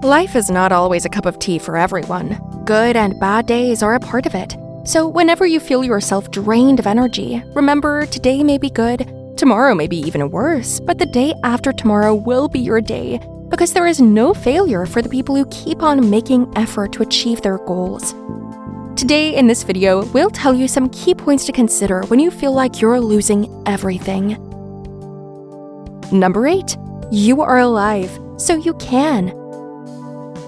Life is not always a cup of tea for everyone. Good and bad days are a part of it. So whenever you feel yourself drained of energy, remember today may be good, tomorrow may be even worse, but the day after tomorrow will be your day, because there is no failure for the people who keep on making effort to achieve their goals. Today in this video, we'll tell you some key points to consider when you feel like you're losing everything. Number 8. You are alive, so you can.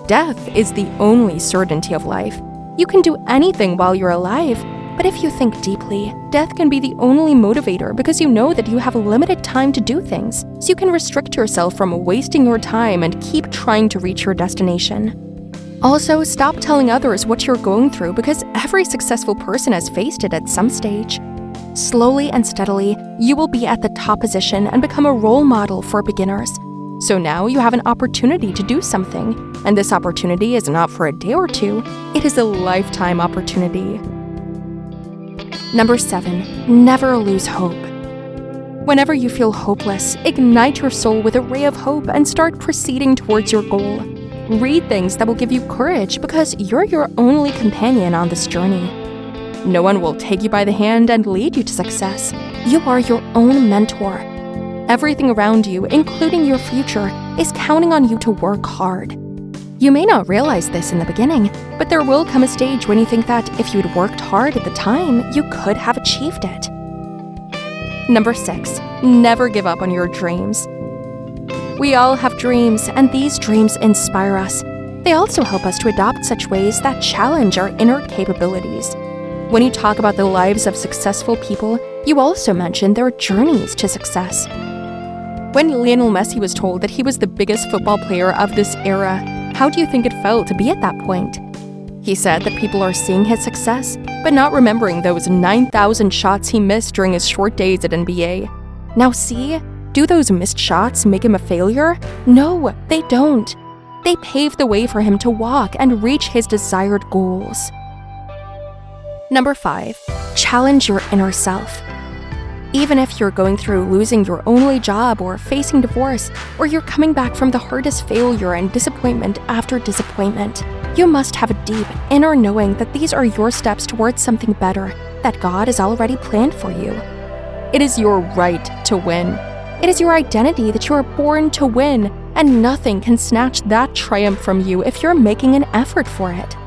Death is the only certainty of life. You can do anything while you're alive, but if you think deeply, death can be the only motivator because you know that you have limited time to do things, so you can restrict yourself from wasting your time and keep trying to reach your destination. Also, stop telling others what you're going through because every successful person has faced it at some stage. Slowly and steadily, you will be at the top position and become a role model for beginners. So now you have an opportunity to do something, and this opportunity is not for a day or two, it is a lifetime opportunity. Number 7. Never lose hope. Whenever you feel hopeless, ignite your soul with a ray of hope and start proceeding towards your goal. Read things that will give you courage because you're your only companion on this journey. No one will take you by the hand and lead you to success. You are your own mentor. Everything around you, including your future, is counting on you to work hard. You may not realize this in the beginning, but there will come a stage when you think that if you'd worked hard at the time, you could have achieved it. Number 6. Never give up on your dreams. We all have dreams, and these dreams inspire us. They also help us to adopt such ways that challenge our inner capabilities. When you talk about the lives of successful people, you also mention their journeys to success. When Lionel Messi was told that he was the biggest football player of this era, how do you think it felt to be at that point? He said that people are seeing his success, but not remembering those 9,000 shots he missed during his short days at NBA. Now see, do those missed shots make him a failure? No, they don't. They pave the way for him to walk and reach his desired goals. Number 5. Challenge your inner self. Even if you're going through losing your only job or facing divorce, or you're coming back from the hardest failure and disappointment after disappointment, you must have a deep inner knowing that these are your steps towards something better that God has already planned for you. It is your right to win. It is your identity that you are born to win, and nothing can snatch that triumph from you if you're making an effort for it.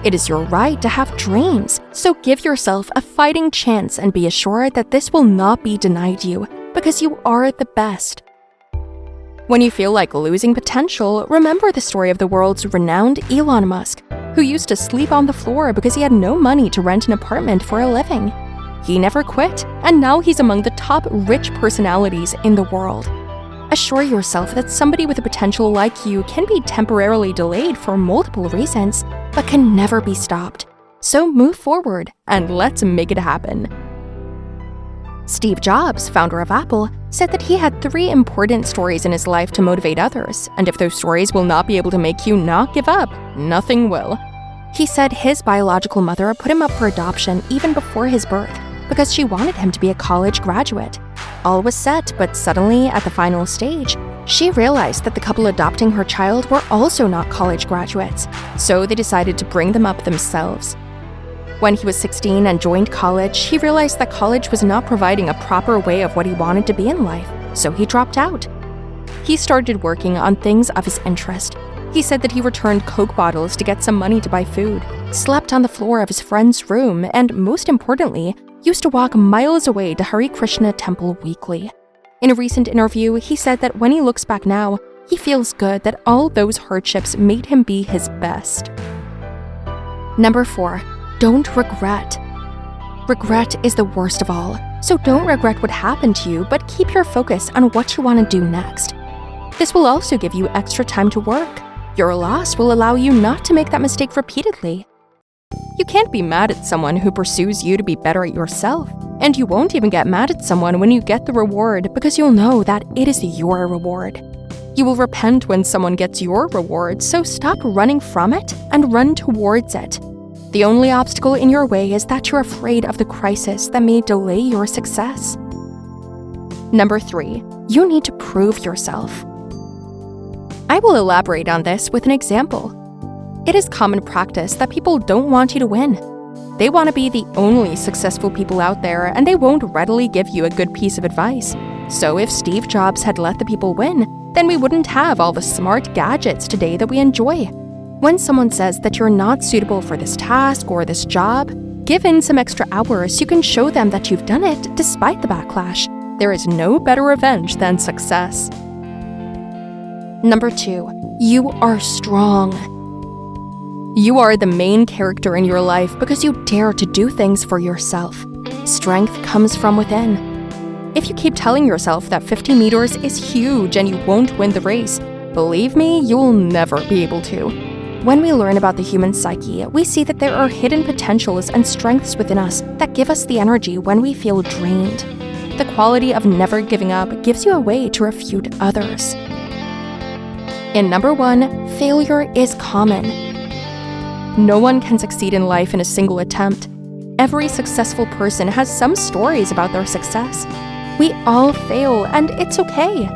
It is your right to have dreams, so give yourself a fighting chance and be assured that this will not be denied you, because you are the best. When you feel like losing potential, remember the story of the world's renowned Elon Musk, who used to sleep on the floor because he had no money to rent an apartment for a living. He never quit, and now he's among the top rich personalities in the world. Assure yourself that somebody with a potential like you can be temporarily delayed for multiple reasons, but can never be stopped. So move forward and let's make it happen. Steve Jobs, founder of Apple, said that he had 3 important stories in his life to motivate others, and if those stories will not be able to make you not give up, nothing will. He said his biological mother put him up for adoption even before his birth because she wanted him to be a college graduate. All was set, but suddenly, at the final stage, she realized that the couple adopting her child were also not college graduates, so they decided to bring them up themselves. When he was 16 and joined college, he realized that college was not providing a proper way of what he wanted to be in life, so he dropped out. He started working on things of his interest. He said that he returned Coke bottles to get some money to buy food, slept on the floor of his friend's room, and most importantly, used to walk miles away to Hare Krishna temple weekly. In a recent interview, he said that when he looks back now, he feels good that all those hardships made him be his best. Number 4. Don't regret. Regret is the worst of all, so don't regret what happened to you, but keep your focus on what you want to do next. This will also give you extra time to work. Your loss will allow you not to make that mistake repeatedly. You can't be mad at someone who pursues you to be better at yourself, and you won't even get mad at someone when you get the reward because you'll know that it is your reward. You will repent when someone gets your reward, so stop running from it and run towards it. The only obstacle in your way is that you're afraid of the crisis that may delay your success. Number 3. You need to prove yourself. I will elaborate on this with an example. It is common practice that people don't want you to win. They want to be the only successful people out there, and they won't readily give you a good piece of advice. So if Steve Jobs had let the people win, then we wouldn't have all the smart gadgets today that we enjoy. When someone says that you're not suitable for this task or this job, give in some extra hours. You can show them that you've done it despite the backlash. There is no better revenge than success. Number 2, you are strong. You are the main character in your life because you dare to do things for yourself. Strength comes from within. If you keep telling yourself that 50 meters is huge and you won't win the race, believe me, you will never be able to. When we learn about the human psyche, we see that there are hidden potentials and strengths within us that give us the energy when we feel drained. The quality of never giving up gives you a way to refute others. In number 1, failure is common. No one can succeed in life in a single attempt. Every successful person has some stories about their success. We all fail, and it's okay.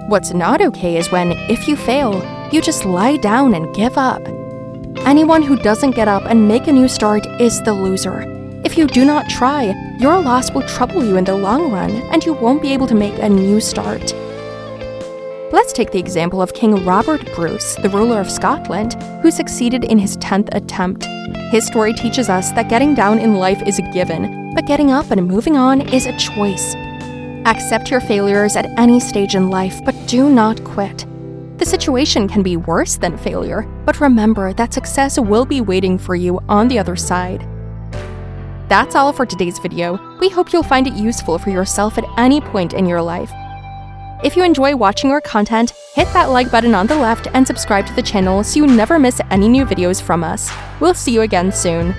What's not okay is when, if you fail, you just lie down and give up. Anyone who doesn't get up and make a new start is the loser. If you do not try, your loss will trouble you in the long run, and you won't be able to make a new start. Let's take the example of King Robert Bruce, the ruler of Scotland, who succeeded in his 10th attempt. His story teaches us that getting down in life is a given, but getting up and moving on is a choice. Accept your failures at any stage in life, but do not quit. The situation can be worse than failure, but remember that success will be waiting for you on the other side. That's all for today's video. We hope you'll find it useful for yourself at any point in your life. If you enjoy watching our content, hit that like button on the left and subscribe to the channel so you never miss any new videos from us. We'll see you again soon.